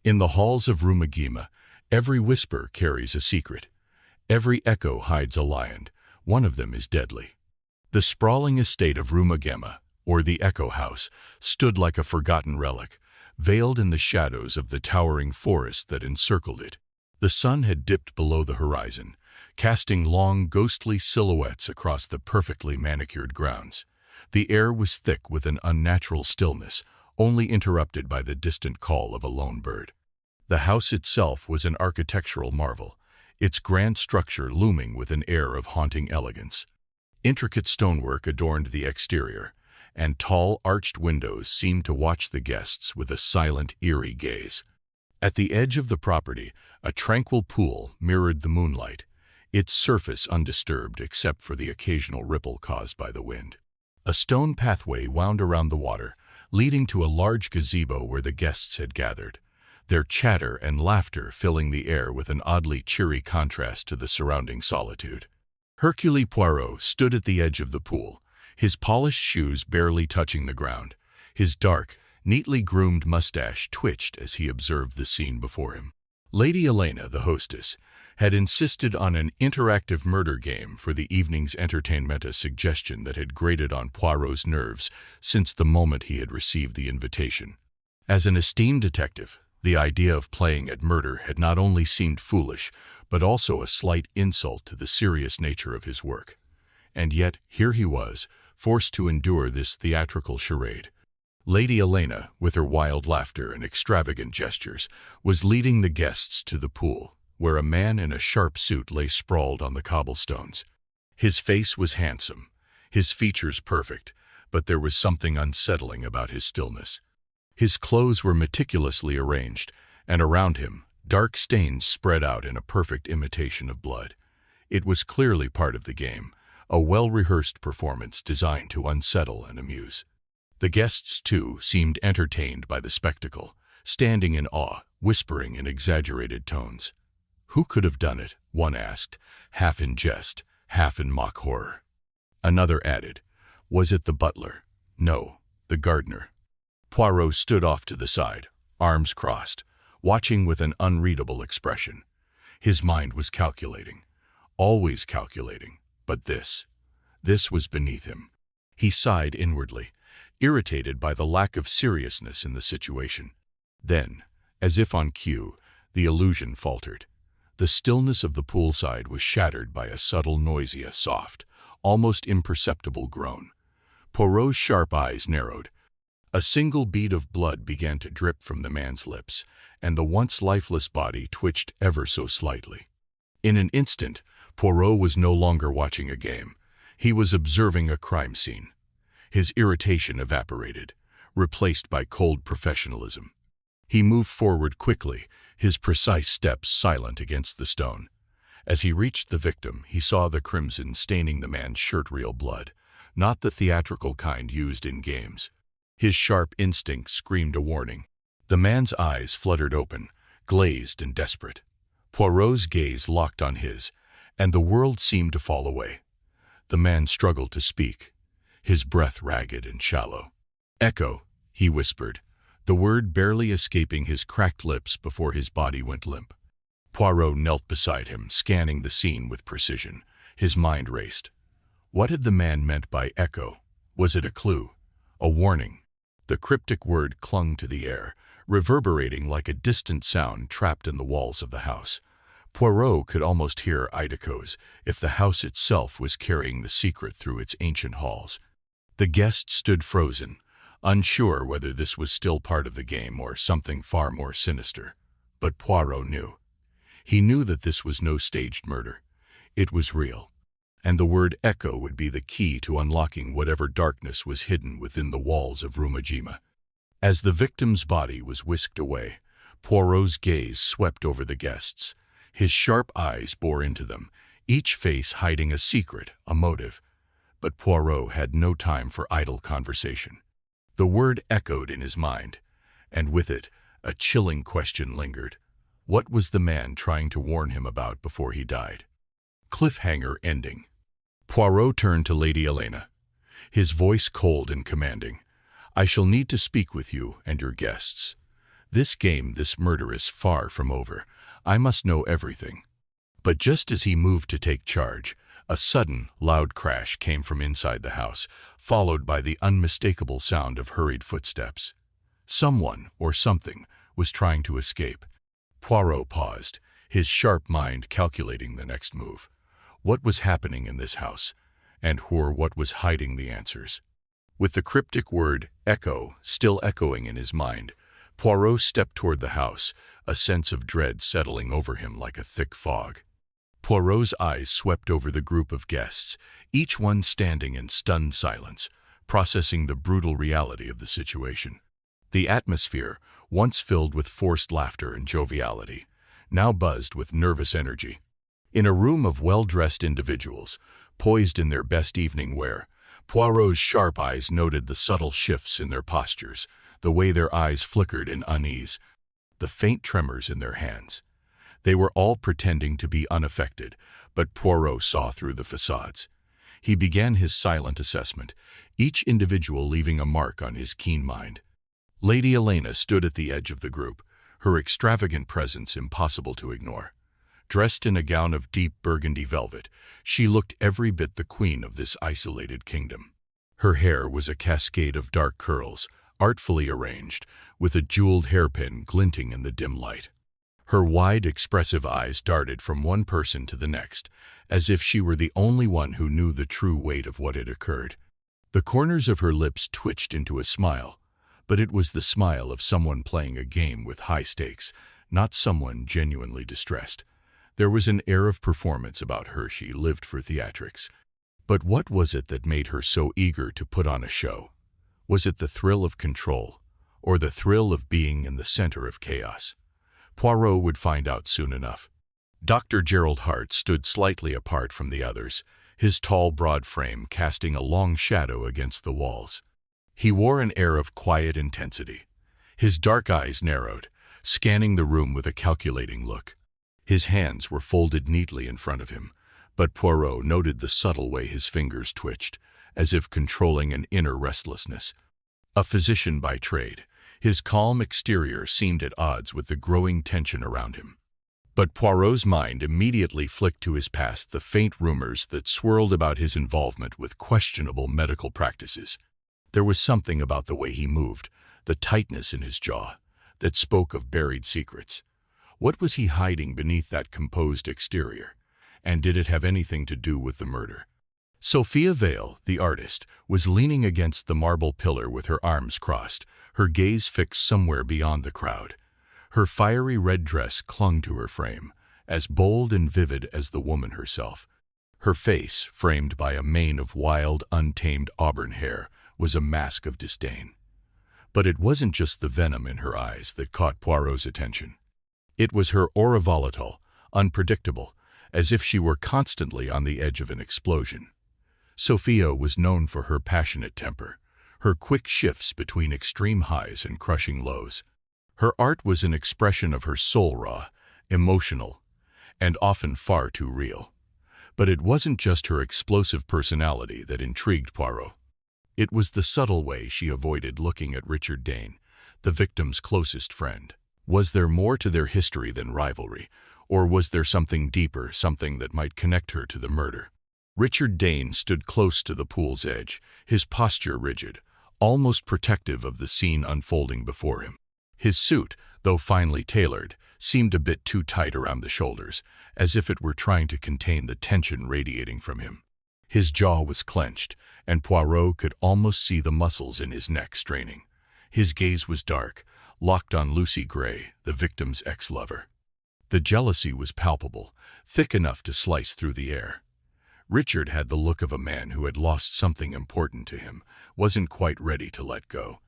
In the halls of Rumah Gema, every whisper carries a secret. Every echo hides a lion. One of them is deadly. The sprawling estate of Rumah Gema, or the Echo House, stood like a forgotten relic, veiled in the shadows of the towering forest that encircled it. The sun had dipped below the horizon, casting long, ghostly silhouettes across the perfectly manicured grounds. The air was thick with an unnatural stillness, only interrupted by the distant call of a lone bird. The house itself was an architectural marvel, its grand structure looming with an air of haunting elegance. Intricate stonework adorned the exterior, and tall, arched windows seemed to watch the guests with a silent, eerie gaze. At the edge of the property, a tranquil pool mirrored the moonlight, its surface undisturbed except for the occasional ripple caused by the wind. A stone pathway wound around the water, leading to a large gazebo where the guests had gathered, their chatter and laughter filling the air with an oddly cheery contrast to the surrounding solitude. Hercule Poirot stood at the edge of the pool, his polished shoes barely touching the ground. His dark, neatly groomed mustache twitched as he observed the scene before him. Lady Elena, the hostess, had insisted on an interactive murder game for the evening's entertainment, a suggestion that had grated on Poirot's nerves since the moment he had received the invitation. As an esteemed detective, the idea of playing at murder had not only seemed foolish, but also a slight insult to the serious nature of his work. And yet, here he was, forced to endure this theatrical charade. Lady Elena, with her wild laughter and extravagant gestures, was leading the guests to the pool, where a man in a sharp suit lay sprawled on the cobblestones. His face was handsome, his features perfect, but there was something unsettling about his stillness. His clothes were meticulously arranged, and around him, dark stains spread out in a perfect imitation of blood. It was clearly part of the game, a well-rehearsed performance designed to unsettle and amuse. The guests, too, seemed entertained by the spectacle, standing in awe, whispering in exaggerated tones. "Who could have done it?" one asked, half in jest, half in mock horror. Another added, "Was it the butler?" "No, the gardener." Poirot stood off to the side, arms crossed, watching with an unreadable expression. His mind was calculating, always calculating, but this was beneath him. He sighed inwardly, irritated by the lack of seriousness in the situation. Then, as if on cue, the illusion faltered. The stillness of the poolside was shattered by a subtle, noisy, soft, almost imperceptible groan. Poirot's sharp eyes narrowed. A single bead of blood began to drip from the man's lips, and the once lifeless body twitched ever so slightly. In an instant, Poirot was no longer watching a game. He was observing a crime scene. His irritation evaporated, replaced by cold professionalism. He moved forward quickly, his precise steps silent against the stone. As he reached the victim, he saw the crimson staining the man's shirt, real blood, not the theatrical kind used in games. His sharp instinct screamed a warning. The man's eyes fluttered open, glazed and desperate. Poirot's gaze locked on his, and the world seemed to fall away. The man struggled to speak, his breath ragged and shallow. "Echo," he whispered, the word barely escaping his cracked lips before his body went limp. Poirot knelt beside him, scanning the scene with precision. His mind raced. What had the man meant by echo? Was it a clue? A warning? The cryptic word clung to the air, reverberating like a distant sound trapped in the walls of the house. Poirot could almost hear it echoes, if the house itself was carrying the secret through its ancient halls. The guests stood frozen, unsure whether this was still part of the game or something far more sinister. But Poirot knew. He knew that this was no staged murder. It was real. And the word echo would be the key to unlocking whatever darkness was hidden within the walls of Rumah Gema. As the victim's body was whisked away, Poirot's gaze swept over the guests. His sharp eyes bore into them, each face hiding a secret, a motive. But Poirot had no time for idle conversation. The word echoed in his mind, and with it, a chilling question lingered. What was the man trying to warn him about before he died? Cliffhanger ending. Poirot turned to Lady Elena, his voice cold and commanding. "I shall need to speak with you and your guests. This game, this murder is far from over. I must know everything. But just as he moved to take charge, a sudden, loud crash came from inside the house, followed by the unmistakable sound of hurried footsteps. Someone, or something, was trying to escape. Poirot paused, his sharp mind calculating the next move. What was happening in this house? And what was hiding the answers? With the cryptic word, echo, still echoing in his mind, Poirot stepped toward the house, a sense of dread settling over him like a thick fog. Poirot's eyes swept over the group of guests, each one standing in stunned silence, processing the brutal reality of the situation. The atmosphere, once filled with forced laughter and joviality, now buzzed with nervous energy. In a room of well-dressed individuals, poised in their best evening wear, Poirot's sharp eyes noted the subtle shifts in their postures, the way their eyes flickered in unease, the faint tremors in their hands. They were all pretending to be unaffected, but Poirot saw through the facades. He began his silent assessment, each individual leaving a mark on his keen mind. Lady Helena stood at the edge of the group, her extravagant presence impossible to ignore. Dressed in a gown of deep burgundy velvet, she looked every bit the queen of this isolated kingdom. Her hair was a cascade of dark curls, artfully arranged, with a jeweled hairpin glinting in the dim light. Her wide, expressive eyes darted from one person to the next, as if she were the only one who knew the true weight of what had occurred. The corners of her lips twitched into a smile, but it was the smile of someone playing a game with high stakes, not someone genuinely distressed. There was an air of performance about her. She lived for theatrics. But what was it that made her so eager to put on a show? Was it the thrill of control, or the thrill of being in the center of chaos? Poirot would find out soon enough. Dr. Gerald Hart stood slightly apart from the others, his tall, broad frame casting a long shadow against the walls. He wore an air of quiet intensity. His dark eyes narrowed, scanning the room with a calculating look. His hands were folded neatly in front of him, but Poirot noted the subtle way his fingers twitched, as if controlling an inner restlessness. A physician by trade, his calm exterior seemed at odds with the growing tension around him. But Poirot's mind immediately flicked to his past the faint rumors that swirled about his involvement with questionable medical practices. There was something about the way he moved, the tightness in his jaw, that spoke of buried secrets. What was he hiding beneath that composed exterior? And did it have anything to do with the murder? Sophia Vale, the artist, was leaning against the marble pillar with her arms crossed, her gaze fixed somewhere beyond the crowd. Her fiery red dress clung to her frame, as bold and vivid as the woman herself. Her face, framed by a mane of wild, untamed auburn hair, was a mask of disdain. But it wasn't just the venom in her eyes that caught Poirot's attention. It was her aura volatile, unpredictable, as if she were constantly on the edge of an explosion. Sophia was known for her passionate temper, her quick shifts between extreme highs and crushing lows. Her art was an expression of her soul, raw, emotional, and often far too real. But it wasn't just her explosive personality that intrigued Poirot. It was the subtle way she avoided looking at Richard Dane, the victim's closest friend. Was there more to their history than rivalry, or was there something deeper, something that might connect her to the murder? Richard Dane stood close to the pool's edge, his posture rigid, almost protective of the scene unfolding before him. His suit, though finely tailored, seemed a bit too tight around the shoulders, as if it were trying to contain the tension radiating from him. His jaw was clenched, and Poirot could almost see the muscles in his neck straining. His gaze was dark, locked on Lucy Gray, the victim's ex-lover. The jealousy was palpable, thick enough to slice through the air. Richard had the look of a man who had lost something important to him, wasn't quite ready to let go.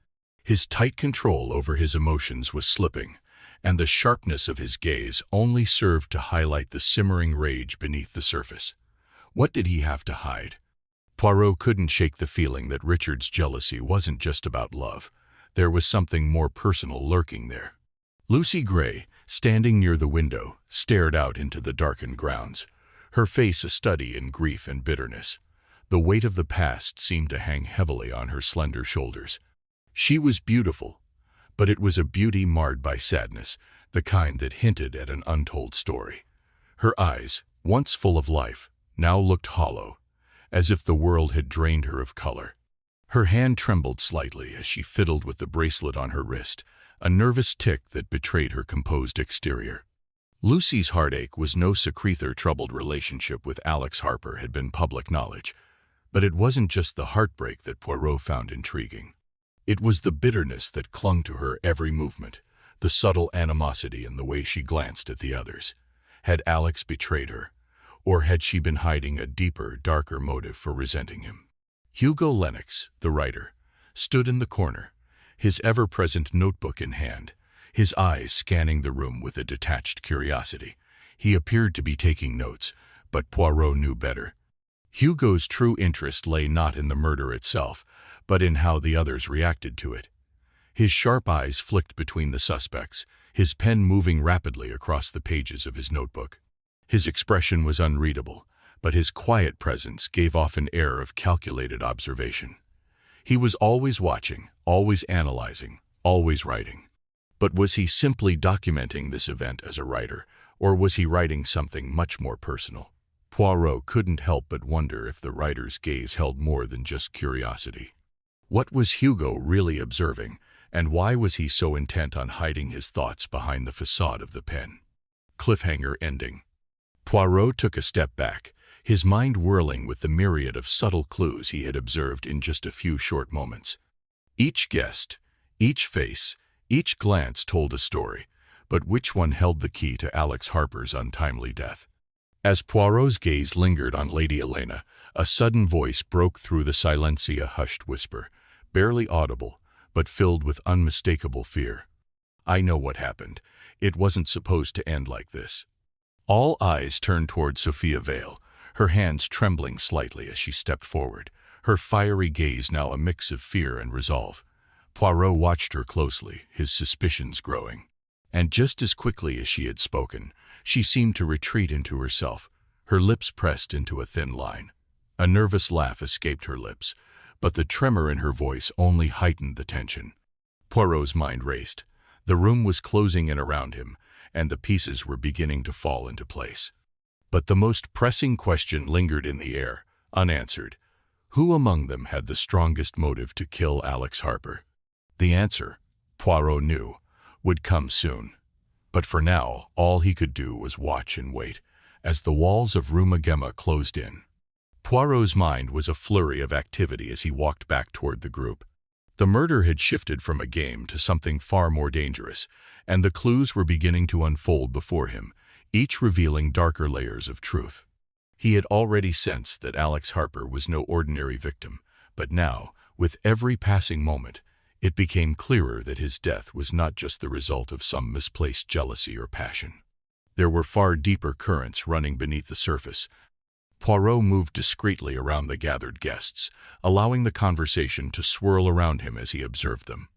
His tight control over his emotions was slipping, and the sharpness of his gaze only served to highlight the simmering rage beneath the surface. What did he have to hide? Poirot couldn't shake the feeling that Richard's jealousy wasn't just about love. There was something more personal lurking there. Lucy Gray, standing near the window, stared out into the darkened grounds, her face a study in grief and bitterness. The weight of the past seemed to hang heavily on her slender shoulders. She was beautiful, But it was a beauty marred by sadness, the kind that hinted at an untold story. Her eyes, once full of life, now looked hollow, as if the world had drained her of color. Her hand trembled slightly as she fiddled with the bracelet on her wrist, a nervous tick that betrayed her composed exterior. Lucy's heartache was no secret. Their troubled relationship with Alex Harper had been public knowledge, but it wasn't just the heartbreak that Poirot found intriguing. It was the bitterness that clung to her every movement, the subtle animosity in the way she glanced at the others. Had Alex betrayed her, or had she been hiding a deeper, darker motive for resenting him? Hugo Lennox, the writer, stood in the corner, his ever-present notebook in hand, his eyes scanning the room with a detached curiosity. He appeared to be taking notes, but Poirot knew better. Hugo's true interest lay not in the murder itself, but in how the others reacted to it. His sharp eyes flicked between the suspects, his pen moving rapidly across the pages of his notebook. His expression was unreadable, but his quiet presence gave off an air of calculated observation. He was always watching, always analyzing, always writing. But was he simply documenting this event as a writer, or was he writing something much more personal? Poirot couldn't help but wonder if the writer's gaze held more than just curiosity. What was Hugo really observing, and why was he so intent on hiding his thoughts behind the facade of the pen? Cliffhanger ending. Poirot took a step back, his mind whirling with the myriad of subtle clues he had observed in just a few short moments. Each guest, each face, each glance told a story, but which one held the key to Alex Harper's untimely death? As Poirot's gaze lingered on Lady Helena, a sudden voice broke through the silence, a hushed whisper, barely audible, but filled with unmistakable fear. "I know what happened. It wasn't supposed to end like this." All eyes turned toward Sophia Vale, her hands trembling slightly as she stepped forward, her fiery gaze now a mix of fear and resolve. Poirot watched her closely, his suspicions growing. And just as quickly as she had spoken, she seemed to retreat into herself, her lips pressed into a thin line. A nervous laugh escaped her lips, but the tremor in her voice only heightened the tension. Poirot's mind raced. The room was closing in around him, and the pieces were beginning to fall into place. But the most pressing question lingered in the air, unanswered. Who among them had the strongest motive to kill Alex Harper? The answer, Poirot knew, would come soon. But for now, all he could do was watch and wait, as the walls of Rumah Gema closed in. Poirot's mind was a flurry of activity as he walked back toward the group. The murder had shifted from a game to something far more dangerous, and the clues were beginning to unfold before him, each revealing darker layers of truth. He had already sensed that Alex Harper was no ordinary victim, but now, with every passing moment, it became clearer that his death was not just the result of some misplaced jealousy or passion. There were far deeper currents running beneath the surface. Poirot moved discreetly around the gathered guests, allowing the conversation to swirl around him as he observed them.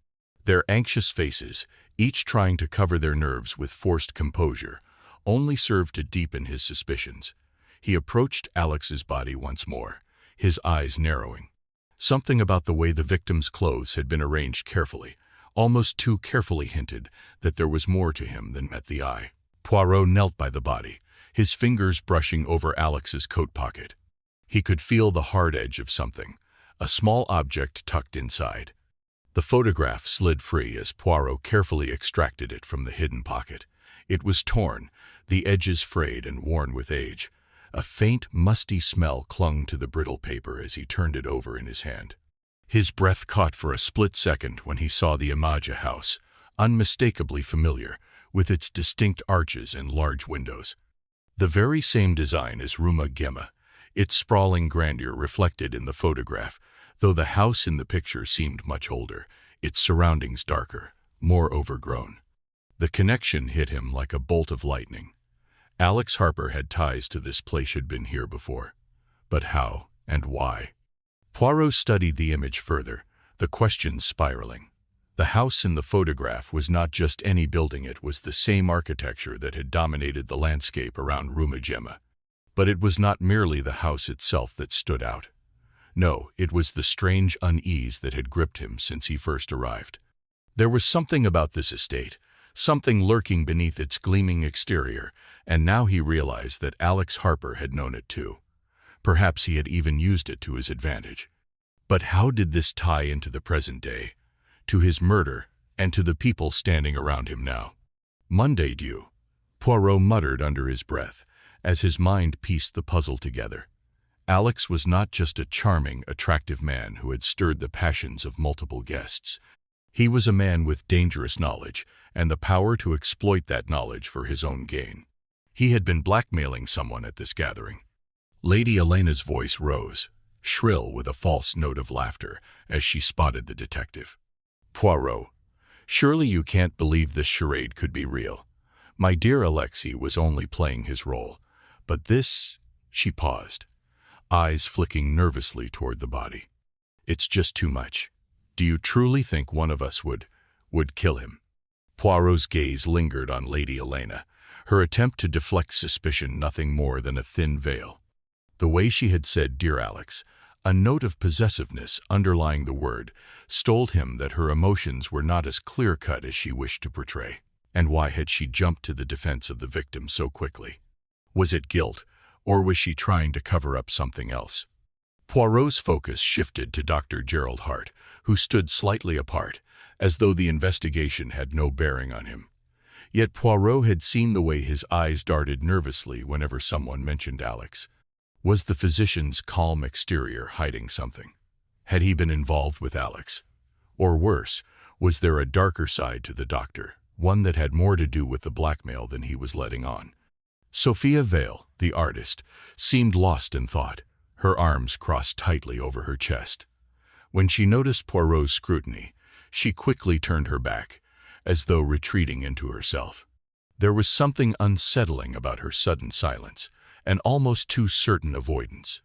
Their anxious faces, each trying to cover their nerves with forced composure, only served to deepen his suspicions. He approached Alex's body once more, his eyes narrowing. Something about the way the victim's clothes had been arranged carefully, almost too carefully, hinted that there was more to him than met the eye. Poirot knelt by the body, his fingers brushing over Alex's coat pocket. He could feel the hard edge of something, a small object tucked inside. The photograph slid free as Poirot carefully extracted it from the hidden pocket. It was torn, the edges frayed and worn with age. A faint, musty smell clung to the brittle paper as he turned it over in his hand. His breath caught for a split second when he saw the Amaja house, unmistakably familiar, with its distinct arches and large windows. The very same design as Rumah Gema, its sprawling grandeur reflected in the photograph, though the house in the picture seemed much older, its surroundings darker, more overgrown. The connection hit him like a bolt of lightning. Alex Harper had ties to this place, had been here before. But how and why? Poirot studied the image further, the questions spiraling. The house in the photograph was not just any building, it was the same architecture that had dominated the landscape around Rumah Gema. But it was not merely the house itself that stood out. No, it was the strange unease that had gripped him since he first arrived. There was something about this estate, something lurking beneath its gleaming exterior, and now he realized that Alex Harper had known it too. Perhaps he had even used it to his advantage. But how did this tie into the present day, to his murder, and to the people standing around him now? Monday due, Poirot muttered under his breath, as his mind pieced the puzzle together. Alex was not just a charming, attractive man who had stirred the passions of multiple guests. He was a man with dangerous knowledge, and the power to exploit that knowledge for his own gain. He had been blackmailing someone at this gathering. Lady Elena's voice rose, shrill with a false note of laughter, as she spotted the detective. "Poirot, surely you can't believe this charade could be real. My dear Alexei was only playing his role. But this—" She paused, eyes flicking nervously toward the body. "It's just too much. Do you truly think one of us would kill him?" Poirot's gaze lingered on Lady Elena, her attempt to deflect suspicion nothing more than a thin veil. The way she had said, "Dear Alex," a note of possessiveness underlying the word, told him that her emotions were not as clear-cut as she wished to portray. And why had she jumped to the defense of the victim so quickly? Was it guilt, or was she trying to cover up something else? Poirot's focus shifted to Dr. Gerald Hart, who stood slightly apart, as though the investigation had no bearing on him. Yet Poirot had seen the way his eyes darted nervously whenever someone mentioned Alex. Was the physician's calm exterior hiding something? Had he been involved with Alex? Or worse, was there a darker side to the doctor, one that had more to do with the blackmail than he was letting on? Sophia Vale, the artist, seemed lost in thought, her arms crossed tightly over her chest. When she noticed Poirot's scrutiny, she quickly turned her back, as though retreating into herself. There was something unsettling about her sudden silence, an almost too certain avoidance.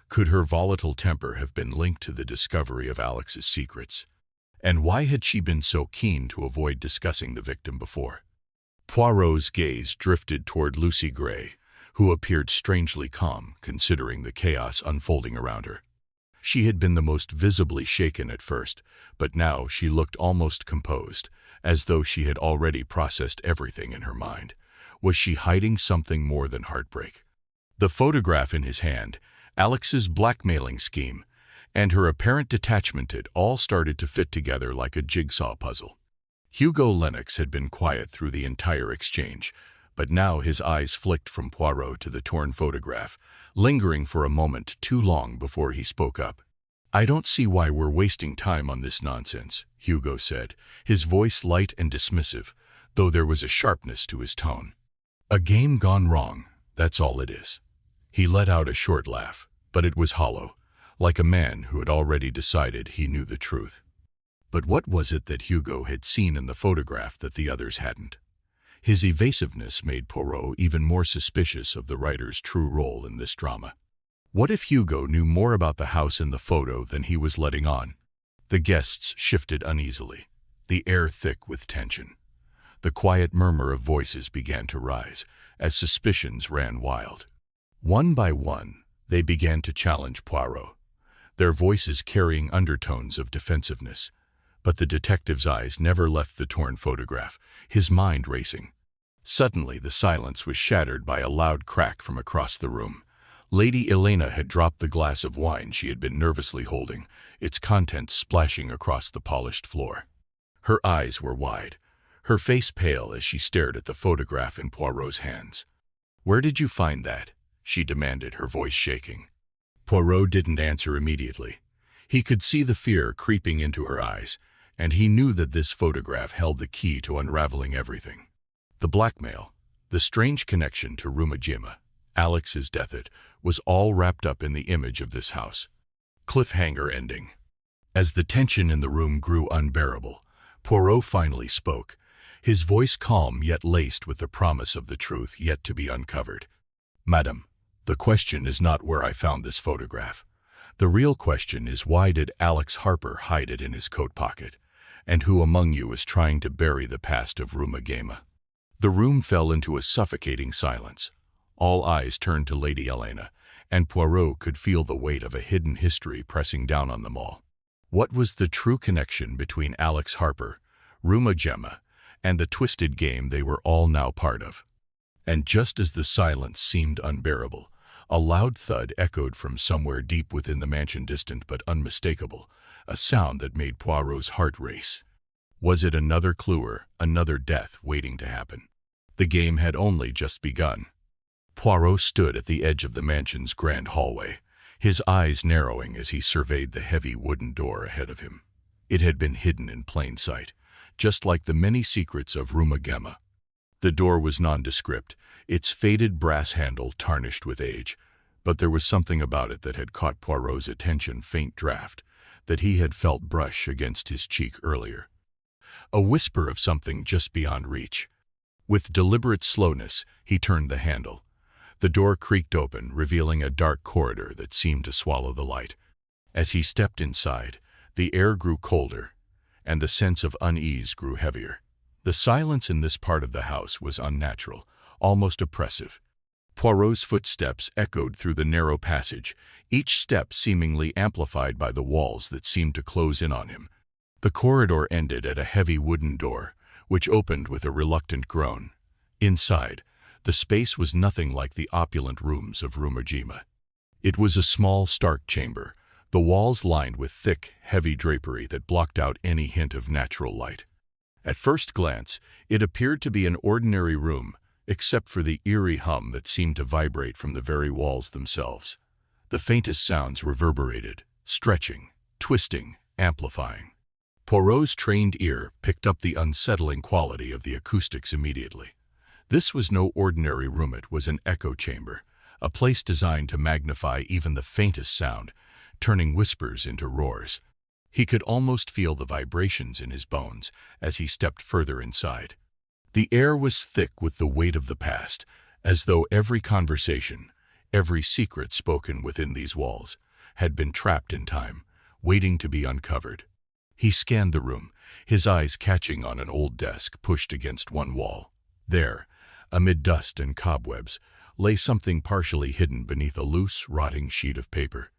Could her volatile temper have been linked to the discovery of Alex's secrets? And why had she been so keen to avoid discussing the victim before? Poirot's gaze drifted toward Lucy Gray, who appeared strangely calm, considering the chaos unfolding around her. She had been the most visibly shaken at first, but now she looked almost composed, as though she had already processed everything in her mind. Was she hiding something more than heartbreak? The photograph in his hand, Alex's blackmailing scheme, and her apparent detachment, it all started to fit together like a jigsaw puzzle. Hugo Lennox had been quiet through the entire exchange, but now his eyes flicked from Poirot to the torn photograph, lingering for a moment too long before he spoke up. "I don't see why we're wasting time on this nonsense," Hugo said, his voice light and dismissive, though there was a sharpness to his tone. "A game gone wrong, that's all it is." He let out a short laugh, but it was hollow, like a man who had already decided he knew the truth. But what was it that Hugo had seen in the photograph that the others hadn't? His evasiveness made Poirot even more suspicious of the writer's true role in this drama. What if Hugo knew more about the house in the photo than he was letting on? The guests shifted uneasily, the air thick with tension. The quiet murmur of voices began to rise, as suspicions ran wild. One by one, they began to challenge Poirot, their voices carrying undertones of defensiveness. But the detective's eyes never left the torn photograph, his mind racing. Suddenly, the silence was shattered by a loud crack from across the room. Lady Elena had dropped the glass of wine she had been nervously holding, its contents splashing across the polished floor. Her eyes were wide, her face pale as she stared at the photograph in Poirot's hands. "Where did you find that?" she demanded, her voice shaking. Poirot didn't answer immediately. He could see the fear creeping into her eyes, and he knew that this photograph held the key to unraveling everything. The blackmail, the strange connection to Rumah Gema, Alex's death, it was all wrapped up in the image of this house. Cliffhanger ending. As the tension in the room grew unbearable, Poirot finally spoke, his voice calm yet laced with the promise of the truth yet to be uncovered. "Madam, the question is not where I found this photograph. The real question is, why did Alex Harper hide it in his coat pocket? And who among you is trying to bury the past of Rumah Gema?" The room fell into a suffocating silence. All eyes turned to Lady Elena, and Poirot could feel the weight of a hidden history pressing down on them all. What was the true connection between Alex Harper, Rumah Gema, and the twisted game they were all now part of. And just as the silence seemed unbearable, a loud thud echoed from somewhere deep within the mansion, distant but unmistakable, a sound that made Poirot's heart race. Was it another clue or another death waiting to happen? The game had only just begun. Poirot stood at the edge of the mansion's grand hallway, his eyes narrowing as he surveyed the heavy wooden door ahead of him. It had been hidden in plain sight, just like the many secrets of Rumah Gema. The door was nondescript, its faded brass handle tarnished with age, but there was something about it that had caught Poirot's attention, faint draft that he had felt brush against his cheek earlier. A whisper of something just beyond reach. With deliberate slowness, he turned the handle. The door creaked open, revealing a dark corridor that seemed to swallow the light. As he stepped inside, the air grew colder, and the sense of unease grew heavier. The silence in this part of the house was unnatural, almost oppressive. Poirot's footsteps echoed through the narrow passage, each step seemingly amplified by the walls that seemed to close in on him. The corridor ended at a heavy wooden door, which opened with a reluctant groan. Inside, the space was nothing like the opulent rooms of Rumah Gema. It was a small, stark chamber, the walls lined with thick, heavy drapery that blocked out any hint of natural light. At first glance, it appeared to be an ordinary room, except for the eerie hum that seemed to vibrate from the very walls themselves. The faintest sounds reverberated, stretching, twisting, amplifying. Poirot's trained ear picked up the unsettling quality of the acoustics immediately. This was no ordinary room, it was an echo chamber, a place designed to magnify even the faintest sound, turning whispers into roars. He could almost feel the vibrations in his bones as he stepped further inside. The air was thick with the weight of the past, as though every conversation, every secret spoken within these walls, had been trapped in time, waiting to be uncovered. He scanned the room, his eyes catching on an old desk pushed against one wall. There, amid dust and cobwebs, lay something partially hidden beneath a loose, rotting sheet of paper.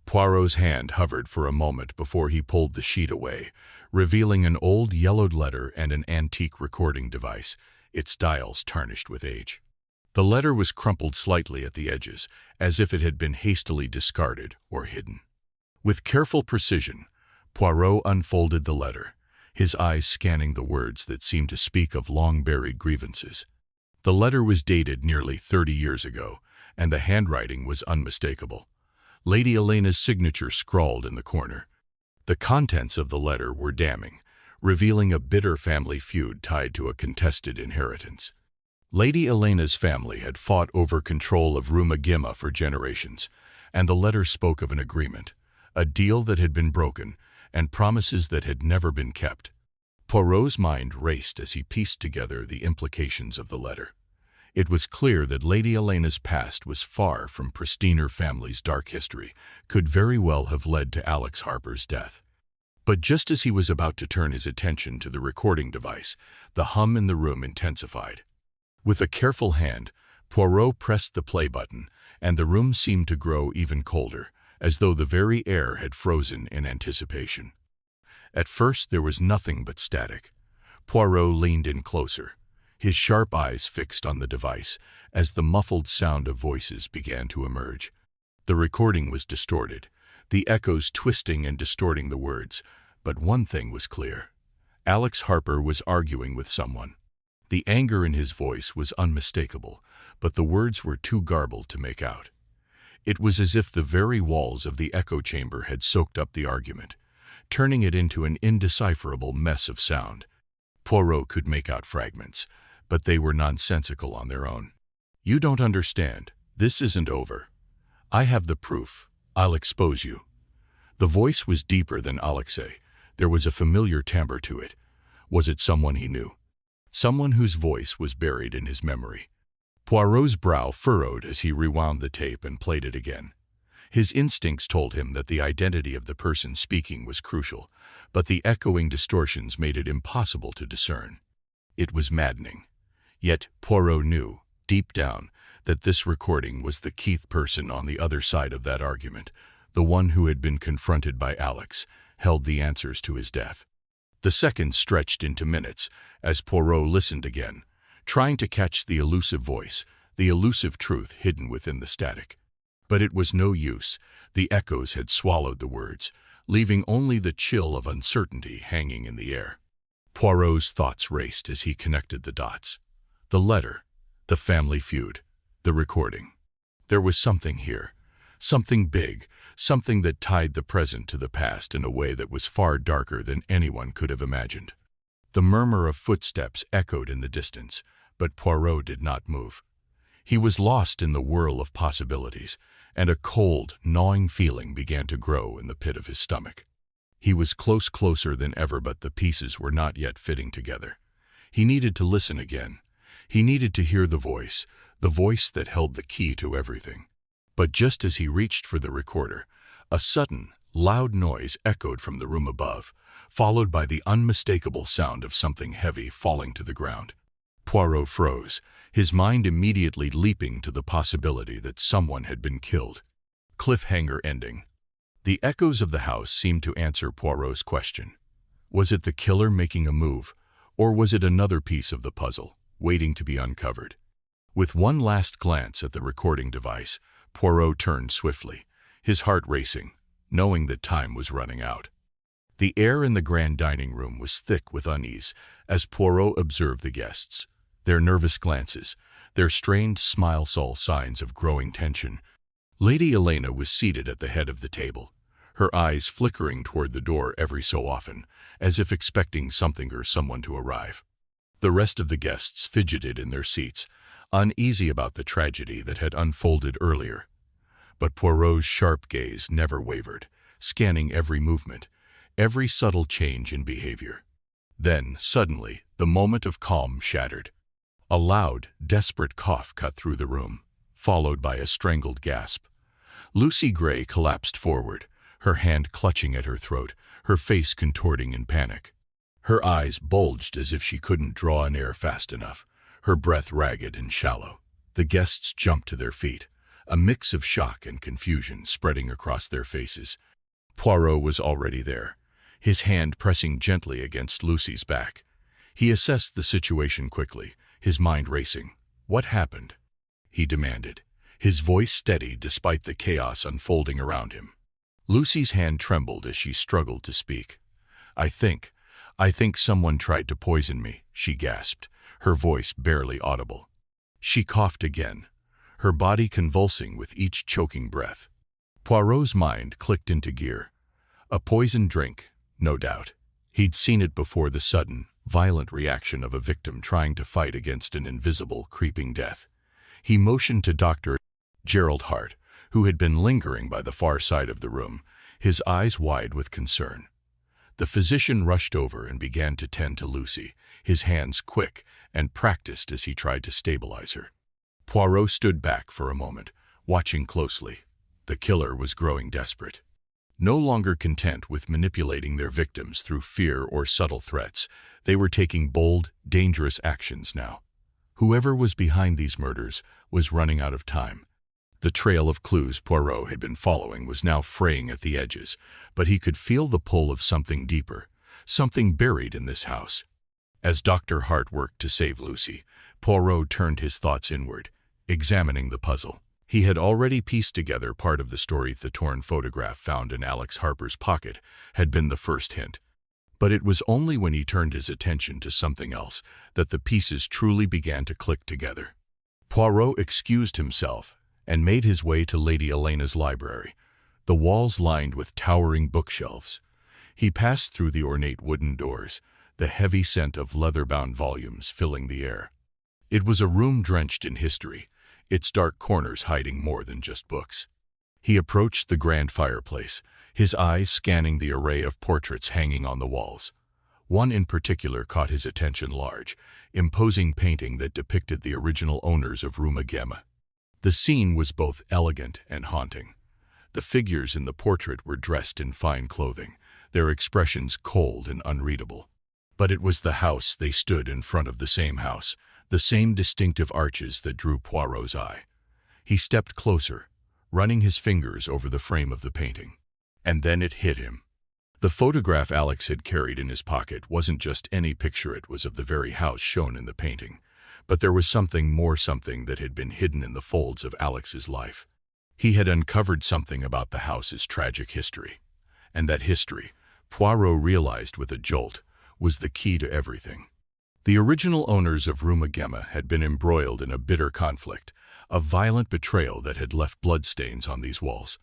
Poirot's hand hovered for a moment before he pulled the sheet away, revealing an old yellowed letter and an antique recording device, its dials tarnished with age. The letter was crumpled slightly at the edges, as if it had been hastily discarded or hidden. With careful precision, Poirot unfolded the letter, his eyes scanning the words that seemed to speak of long-buried grievances. The letter was dated nearly 30 years ago, and the handwriting was unmistakable. Lady Elena's signature scrawled in the corner. The contents of the letter were damning, revealing a bitter family feud tied to a contested inheritance. Lady Elena's family had fought over control of Rumah Gema for generations, and the letter spoke of an agreement, a deal that had been broken, and promises that had never been kept. Poirot's mind raced as he pieced together the implications of the letter. It was clear that Lady Elena's past was far from pristine. Her family's dark history could very well have led to Alex Harper's death. But just as he was about to turn his attention to the recording device, the hum in the room intensified. With a careful hand, Poirot pressed the play button, and the room seemed to grow even colder, as though the very air had frozen in anticipation. At first there was nothing but static. Poirot leaned in closer, his sharp eyes fixed on the device as the muffled sound of voices began to emerge. The recording was distorted, the echoes twisting and distorting the words, but one thing was clear. Alex Harper was arguing with someone. The anger in his voice was unmistakable, but the words were too garbled to make out. It was as if the very walls of the echo chamber had soaked up the argument, turning it into an indecipherable mess of sound. Poirot could make out fragments, but they were nonsensical on their own. "You don't understand. This isn't over. I have the proof. I'll expose you." The voice was deeper than Alexei. There was a familiar timbre to it. Was it someone he knew? Someone whose voice was buried in his memory? Poirot's brow furrowed as he rewound the tape and played it again. His instincts told him that the identity of the person speaking was crucial, but the echoing distortions made it impossible to discern. It was maddening. Yet Poirot knew, deep down, that this recording was the key person on the other side of that argument, the one who had been confronted by Alex, held the answers to his death. The seconds stretched into minutes as Poirot listened again, trying to catch the elusive voice, the elusive truth hidden within the static. But it was no use. The echoes had swallowed the words, leaving only the chill of uncertainty hanging in the air. Poirot's thoughts raced as he connected the dots. The letter, the family feud, the recording. There was something here, something big, something that tied the present to the past in a way that was far darker than anyone could have imagined. The murmur of footsteps echoed in the distance, but Poirot did not move. He was lost in the whirl of possibilities, and a cold, gnawing feeling began to grow in the pit of his stomach. He was closer than ever, but the pieces were not yet fitting together. He needed to listen again. He needed to hear the voice that held the key to everything. But just as he reached for the recorder, a sudden, loud noise echoed from the room above, followed by the unmistakable sound of something heavy falling to the ground. Poirot froze, his mind immediately leaping to the possibility that someone had been killed. Cliffhanger ending. The echoes of the house seemed to answer Poirot's question. Was it the killer making a move, or was it another piece of the puzzle, waiting to be uncovered? With one last glance at the recording device, Poirot turned swiftly, his heart racing, knowing that time was running out. The air in the grand dining room was thick with unease as Poirot observed the guests. Their nervous glances, their strained smiles, all signs of growing tension. Lady Elena was seated at the head of the table, her eyes flickering toward the door every so often, as if expecting something or someone to arrive. The rest of the guests fidgeted in their seats, uneasy about the tragedy that had unfolded earlier. But Poirot's sharp gaze never wavered, scanning every movement, every subtle change in behavior. Then, suddenly, the moment of calm shattered. A loud, desperate cough cut through the room, followed by a strangled gasp. Lucy Gray collapsed forward, her hand clutching at her throat, her face contorting in panic. Her eyes bulged as if she couldn't draw in air fast enough, her breath ragged and shallow. The guests jumped to their feet, a mix of shock and confusion spreading across their faces. Poirot was already there, his hand pressing gently against Lucy's back. He assessed the situation quickly, his mind racing. "What happened?" he demanded, his voice steady despite the chaos unfolding around him. Lucy's hand trembled as she struggled to speak. I think someone tried to poison me," she gasped, her voice barely audible. She coughed again, her body convulsing with each choking breath. Poirot's mind clicked into gear. A poisoned drink, no doubt. He'd seen it before, the sudden, violent reaction of a victim trying to fight against an invisible, creeping death. He motioned to Dr. Gerald Hart, who had been lingering by the far side of the room, his eyes wide with concern. The physician rushed over and began to tend to Lucy, his hands quick and practiced as he tried to stabilize her. Poirot stood back for a moment, watching closely. The killer was growing desperate. No longer content with manipulating their victims through fear or subtle threats, they were taking bold, dangerous actions now. Whoever was behind these murders was running out of time. The trail of clues Poirot had been following was now fraying at the edges, but he could feel the pull of something deeper, something buried in this house. As Dr. Hart worked to save Lucy, Poirot turned his thoughts inward, examining the puzzle. He had already pieced together part of the story. The torn photograph found in Alex Harper's pocket had been the first hint. But it was only when he turned his attention to something else that the pieces truly began to click together. Poirot excused himself and made his way to Lady Elena's library, the walls lined with towering bookshelves. He passed through the ornate wooden doors, the heavy scent of leather-bound volumes filling the air. It was a room drenched in history, its dark corners hiding more than just books. He approached the grand fireplace, his eyes scanning the array of portraits hanging on the walls. One in particular caught his attention, large, imposing painting that depicted the original owners of Rumah Gema. The scene was both elegant and haunting. The figures in the portrait were dressed in fine clothing, their expressions cold and unreadable. But it was the house. They stood in front of the same house, the same distinctive arches that drew Poirot's eye. He stepped closer, running his fingers over the frame of the painting. And then it hit him. The photograph Alex had carried in his pocket wasn't just any picture, it was of the very house shown in the painting. But there was something more, something that had been hidden in the folds of Alex's life. He had uncovered something about the house's tragic history. And that history, Poirot realized with a jolt, was the key to everything. The original owners of Rumah Gema had been embroiled in a bitter conflict, a violent betrayal that had left bloodstains on these walls.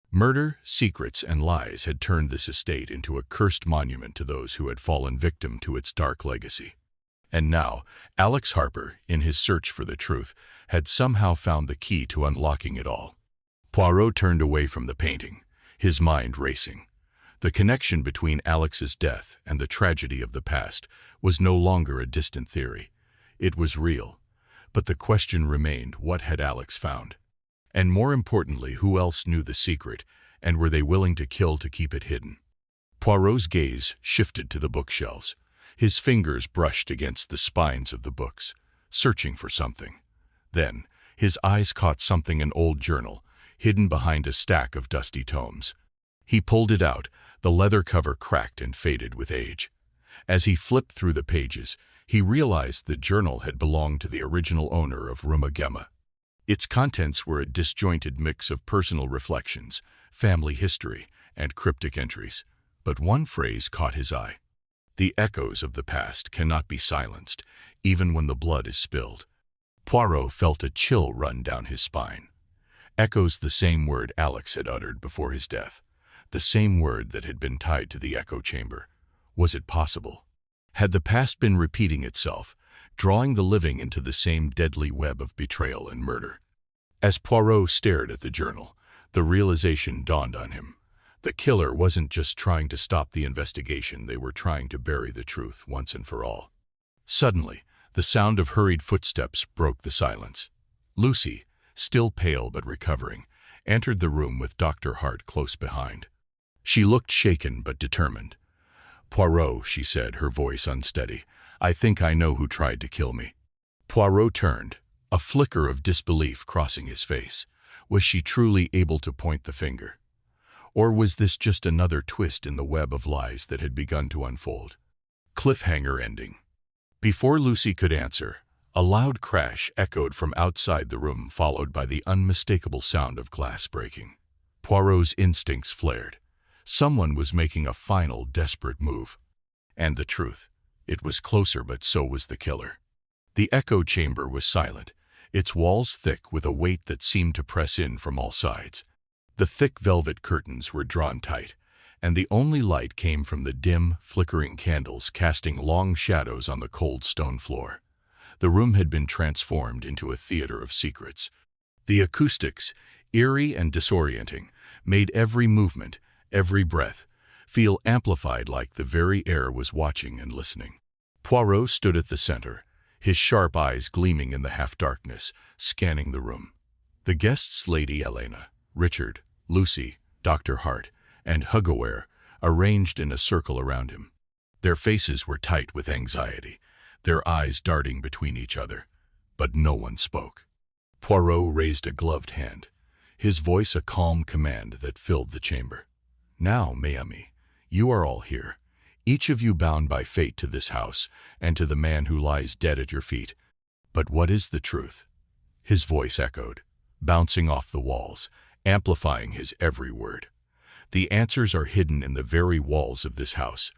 Murder, secrets, and lies had turned this estate into a cursed monument to those who had fallen victim to its dark legacy. And now, Alex Harper, in his search for the truth, had somehow found the key to unlocking it all. Poirot turned away from the painting, his mind racing. The connection between Alex's death and the tragedy of the past was no longer a distant theory. It was real. But the question remained, what had Alex found? And more importantly, who else knew the secret, and were they willing to kill to keep it hidden? Poirot's gaze shifted to the bookshelves. His fingers brushed against the spines of the books, searching for something. Then, his eyes caught something, an old journal, hidden behind a stack of dusty tomes. He pulled it out, the leather cover cracked and faded with age. As he flipped through the pages, he realized the journal had belonged to the original owner of Rumah Gema. Its contents were a disjointed mix of personal reflections, family history, and cryptic entries. But one phrase caught his eye. The echoes of the past cannot be silenced, even when the blood is spilled. Poirot felt a chill run down his spine. Echoes, the same word Alex had uttered before his death. The same word that had been tied to the echo chamber. Was it possible? Had the past been repeating itself, drawing the living into the same deadly web of betrayal and murder? As Poirot stared at the journal, the realization dawned on him. The killer wasn't just trying to stop the investigation, they were trying to bury the truth once and for all. Suddenly, the sound of hurried footsteps broke the silence. Lucy, still pale but recovering, entered the room with Dr. Hart close behind. She looked shaken but determined. "Poirot," she said, her voice unsteady, "I think I know who tried to kill me." Poirot turned, a flicker of disbelief crossing his face. Was she truly able to point the finger? Or was this just another twist in the web of lies that had begun to unfold? Cliffhanger ending. Before Lucy could answer, a loud crash echoed from outside the room, followed by the unmistakable sound of glass breaking. Poirot's instincts flared. Someone was making a final, desperate move. And the truth. It was closer, but so was the killer. The echo chamber was silent, its walls thick with a weight that seemed to press in from all sides. The thick velvet curtains were drawn tight, and the only light came from the dim, flickering candles casting long shadows on the cold stone floor. The room had been transformed into a theater of secrets. The acoustics, eerie and disorienting, made every movement, every breath, feel amplified, like the very air was watching and listening. Poirot stood at the center, his sharp eyes gleaming in the half-darkness, scanning the room. The guests, Lady Helena, Richard, Lucy, Dr. Hart, and Hugueware, arranged in a circle around him. Their faces were tight with anxiety, their eyes darting between each other, but no one spoke. Poirot raised a gloved hand, his voice a calm command that filled the chamber. "Now, mes amis, you are all here, each of you bound by fate to this house and to the man who lies dead at your feet. But what is the truth?" His voice echoed, bouncing off the walls, amplifying his every word. "The answers are hidden in the very walls of this house.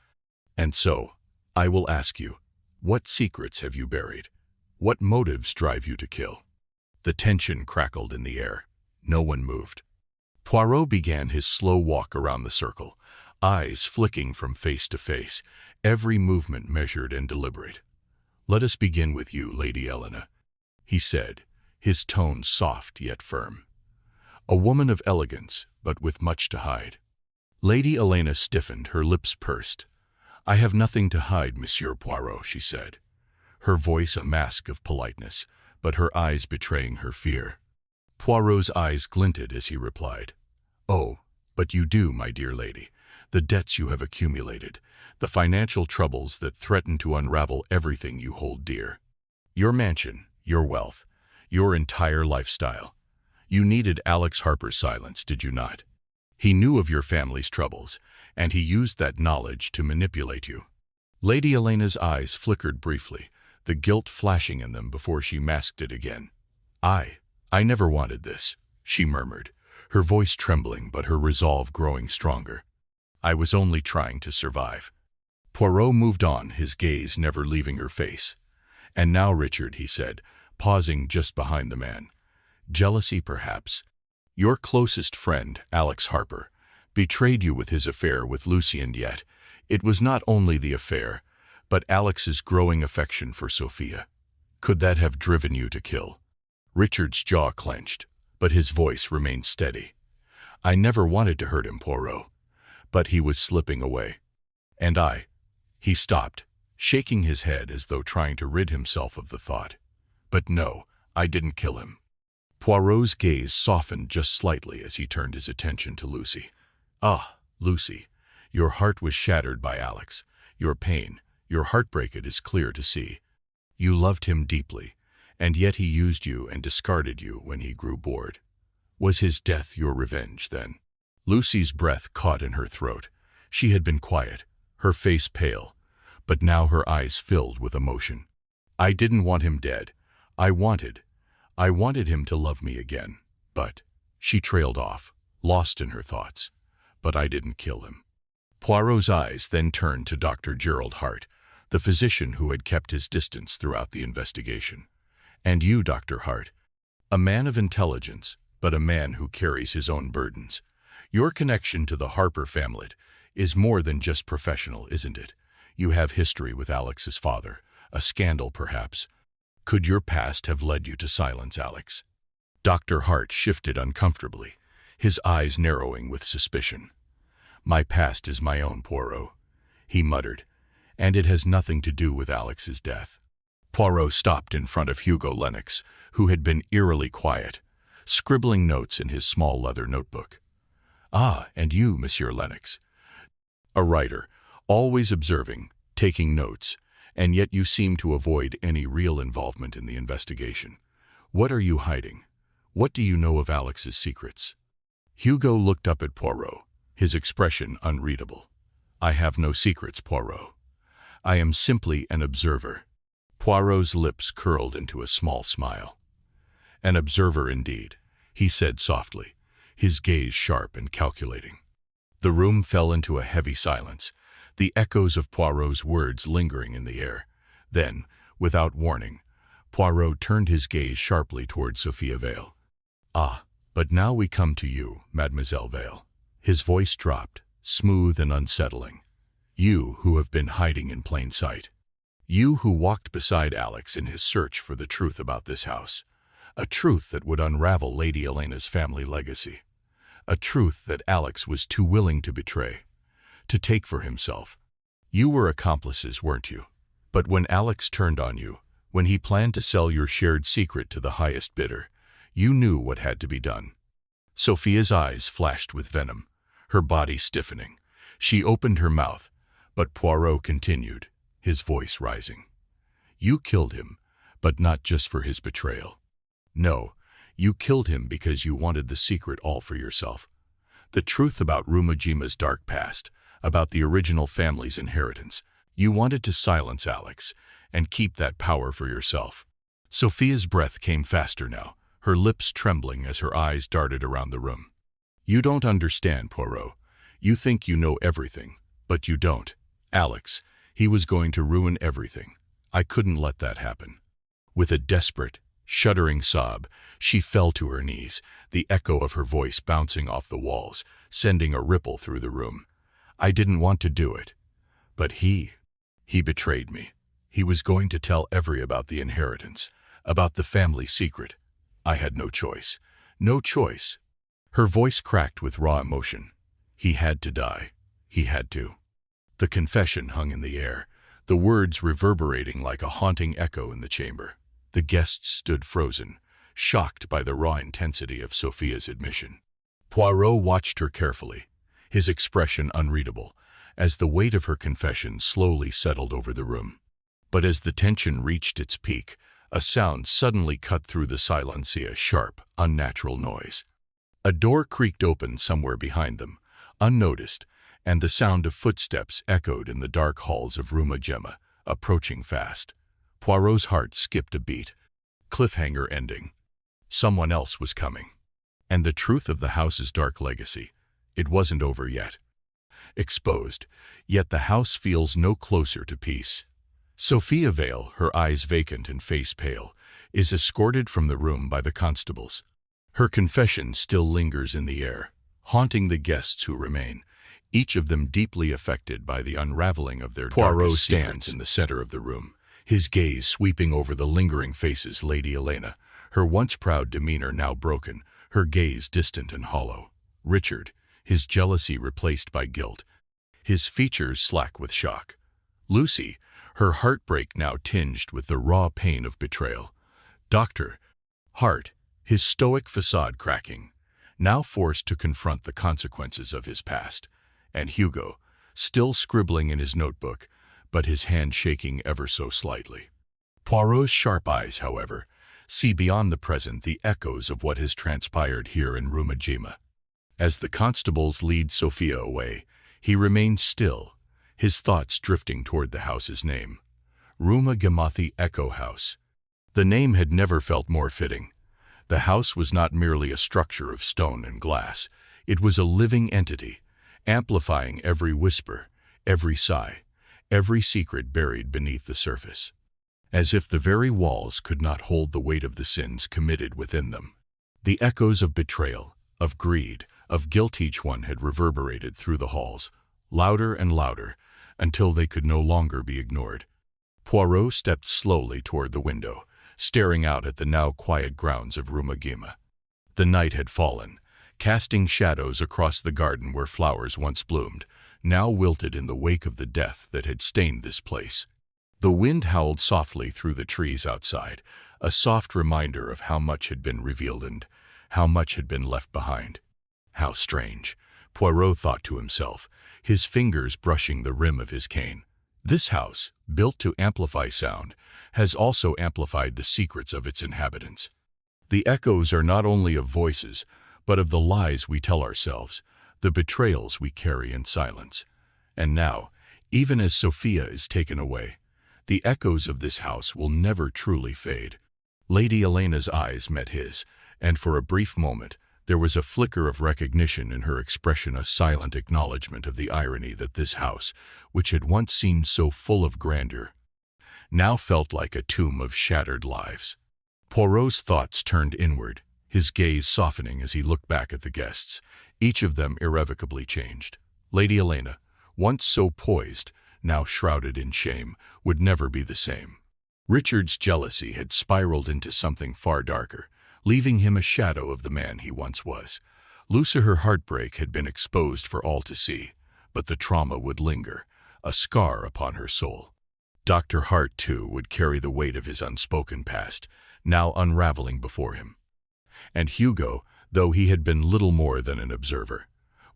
And so, I will ask you, what secrets have you buried? What motives drive you to kill?" The tension crackled in the air. No one moved. Poirot began his slow walk around the circle, eyes flicking from face to face, every movement measured and deliberate. "Let us begin with you, Lady Helena," he said, his tone soft yet firm. A woman of elegance, but with much to hide. Lady Helena stiffened, her lips pursed. "I have nothing to hide, Monsieur Poirot," she said, her voice a mask of politeness, but her eyes betraying her fear. Poirot's eyes glinted as he replied, "Oh, but you do, my dear lady. The debts you have accumulated, the financial troubles that threaten to unravel everything you hold dear. Your mansion, your wealth, your entire lifestyle. You needed Alex Harper's silence, did you not? He knew of your family's troubles, and he used that knowledge to manipulate you. Lady Elena's eyes flickered briefly, the guilt flashing in them before she masked it again. I never wanted this, she murmured, her voice trembling but her resolve growing stronger. I was only trying to survive. Poirot moved on, his gaze never leaving her face. And now, Richard, he said, pausing just behind the man. Jealousy, perhaps. Your closest friend, Alex Harper, betrayed you with his affair with Lucy, and yet it was not only the affair, but Alex's growing affection for Sophia. Could that have driven you to kill? Richard's jaw clenched, but his voice remained steady. I never wanted to hurt him, Poirot. But he was slipping away. And he stopped, shaking his head as though trying to rid himself of the thought. But no, I didn't kill him. Poirot's gaze softened just slightly as he turned his attention to Lucy. Ah, Lucy, your heart was shattered by Alex. Your pain, your heartbreak, it is clear to see. You loved him deeply, and yet he used you and discarded you when he grew bored. Was his death your revenge, then? Lucy's breath caught in her throat. She had been quiet, her face pale, but now her eyes filled with emotion. I didn't want him dead. I wanted him to love me again. But she trailed off, lost in her thoughts. But I didn't kill him. Poirot's eyes then turned to Dr. Gerald Hart, the physician who had kept his distance throughout the investigation. And you, Dr. Hart, a man of intelligence, but a man who carries his own burdens. Your connection to the Harper family is more than just professional, isn't it? You have history with Alex's father, a scandal perhaps. Could your past have led you to silence Alex? Dr. Hart shifted uncomfortably, his eyes narrowing with suspicion. My past is my own, Poirot, he muttered, and it has nothing to do with Alex's death. Poirot stopped in front of Hugo Lennox, who had been eerily quiet, scribbling notes in his small leather notebook. Ah, and you, Monsieur Lennox. A writer, always observing, taking notes, and yet you seem to avoid any real involvement in the investigation. What are you hiding? What do you know of Alex's secrets? Hugo looked up at Poirot, his expression unreadable. I have no secrets, Poirot. I am simply an observer. Poirot's lips curled into a small smile. An observer indeed, he said softly, his gaze sharp and calculating. The room fell into a heavy silence, the echoes of Poirot's words lingering in the air. Then, without warning, Poirot turned his gaze sharply toward Sophia Vale. Ah, but now we come to you, Mademoiselle Vale. His voice dropped, smooth and unsettling. You who have been hiding in plain sight. You who walked beside Alex in his search for the truth about this house. A truth that would unravel Lady Elena's family legacy. A truth that Alex was too willing to betray, to take for himself. You were accomplices, weren't you? But when Alex turned on you, when he planned to sell your shared secret to the highest bidder, you knew what had to be done. Sophia's eyes flashed with venom, her body stiffening. She opened her mouth, but Poirot continued, his voice rising. You killed him, but not just for his betrayal. No, you killed him because you wanted the secret all for yourself. The truth about Rumah Gema's dark past, about the original family's inheritance. You wanted to silence Alex and keep that power for yourself. Sophia's breath came faster now, her lips trembling as her eyes darted around the room. You don't understand, Poirot. You think you know everything, but you don't. Alex, he was going to ruin everything. I couldn't let that happen. With a desperate, shuddering sob, she fell to her knees, the echo of her voice bouncing off the walls, sending a ripple through the room. I didn't want to do it. But he betrayed me. He was going to tell everyone about the inheritance, about the family secret. I had no choice. No choice. Her voice cracked with raw emotion. He had to die. He had to. The confession hung in the air, the words reverberating like a haunting echo in the chamber. The guests stood frozen, shocked by the raw intensity of Sophia's admission. Poirot watched her carefully, his expression unreadable, as the weight of her confession slowly settled over the room. But as the tension reached its peak, a sound suddenly cut through the silence, a sharp, unnatural noise. A door creaked open somewhere behind them, unnoticed, and the sound of footsteps echoed in the dark halls of Rumah Gema, approaching fast. Poirot's heart skipped a beat. Cliffhanger ending. Someone else was coming. And the truth of the house's dark legacy. It wasn't over yet. Exposed, yet the house feels no closer to peace. Sophia Vale, her eyes vacant and face pale, is escorted from the room by the constables. Her confession still lingers in the air, haunting the guests who remain, each of them deeply affected by the unraveling of their darkest secrets. Poirot stands in the center of the room, his gaze sweeping over the lingering faces. Lady Elena, her once proud demeanor now broken, her gaze distant and hollow. Richard, his jealousy replaced by guilt, his features slack with shock. Lucy, her heartbreak now tinged with the raw pain of betrayal. Dr. Hart, his stoic facade cracking, now forced to confront the consequences of his past. And Hugo, still scribbling in his notebook, but his hand shaking ever so slightly. Poirot's sharp eyes, however, see beyond the present the echoes of what has transpired here in Rumah Gema. As the constables lead Sophia away, he remains still, his thoughts drifting toward the house's name. Rumah Gema Echo House. The name had never felt more fitting. The house was not merely a structure of stone and glass. It was a living entity, amplifying every whisper, every sigh, every secret buried beneath the surface. As if the very walls could not hold the weight of the sins committed within them. The echoes of betrayal, of greed, of guilt, each one had reverberated through the halls, louder and louder, until they could no longer be ignored. Poirot stepped slowly toward the window, staring out at the now quiet grounds of Rumah Gema. The night had fallen, casting shadows across the garden where flowers once bloomed, now wilted in the wake of the death that had stained this place. The wind howled softly through the trees outside, a soft reminder of how much had been revealed and how much had been left behind. How strange, Poirot thought to himself, his fingers brushing the rim of his cane. This house, built to amplify sound, has also amplified the secrets of its inhabitants. The echoes are not only of voices, but of the lies we tell ourselves, the betrayals we carry in silence. And now, even as Sophia is taken away, the echoes of this house will never truly fade. Lady Elena's eyes met his, and for a brief moment, there was a flicker of recognition in her expression, a silent acknowledgement of the irony that this house, which had once seemed so full of grandeur, now felt like a tomb of shattered lives. Poirot's thoughts turned inward, his gaze softening as he looked back at the guests, each of them irrevocably changed. Lady Elena, once so poised, now shrouded in shame, would never be the same. Richard's jealousy had spiraled into something far darker, leaving him a shadow of the man he once was. Lucy, her heartbreak had been exposed for all to see, but the trauma would linger, a scar upon her soul. Dr. Hart, too, would carry the weight of his unspoken past, now unraveling before him. And Hugo, though he had been little more than an observer,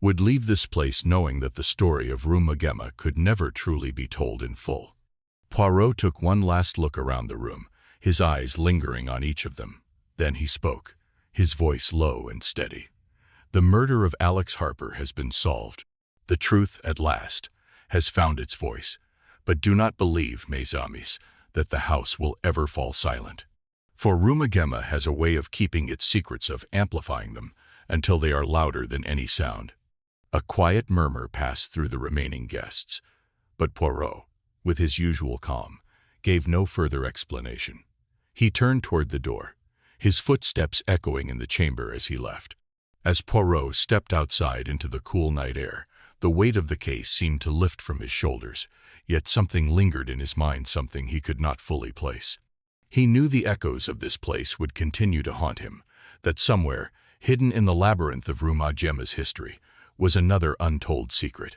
would leave this place knowing that the story of Rumah Gema could never truly be told in full. Poirot took one last look around the room, his eyes lingering on each of them. Then he spoke, his voice low and steady. The murder of Alex Harper has been solved. The truth, at last, has found its voice. But do not believe, mes amis, that the house will ever fall silent. For Rumah Gema has a way of keeping its secrets, of amplifying them, until they are louder than any sound. A quiet murmur passed through the remaining guests, but Poirot, with his usual calm, gave no further explanation. He turned toward the door, his footsteps echoing in the chamber as he left. As Poirot stepped outside into the cool night air, the weight of the case seemed to lift from his shoulders, yet something lingered in his mind, something he could not fully place. He knew the echoes of this place would continue to haunt him, that somewhere, hidden in the labyrinth of Rumah Gema's history, was another untold secret,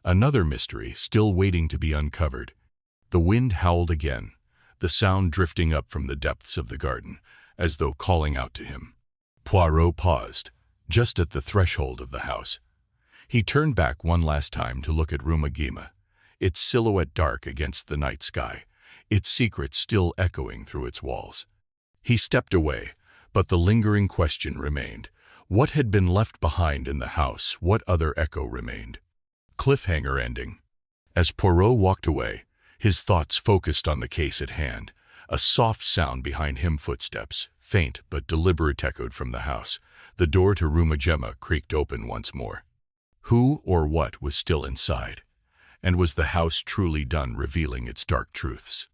another mystery still waiting to be uncovered. The wind howled again, the sound drifting up from the depths of the garden, as though calling out to him. Poirot paused, just at the threshold of the house. He turned back one last time to look at Rumah Gema, its silhouette dark against the night sky, its secrets still echoing through its walls. He stepped away, but the lingering question remained. What had been left behind in the house? What other echo remained? Cliffhanger ending. As Poirot walked away, his thoughts focused on the case at hand. A soft sound behind him, footsteps, faint but deliberate, echoed from the house. The door to Rumah Gema creaked open once more. Who or what was still inside? And was the house truly done revealing its dark truths?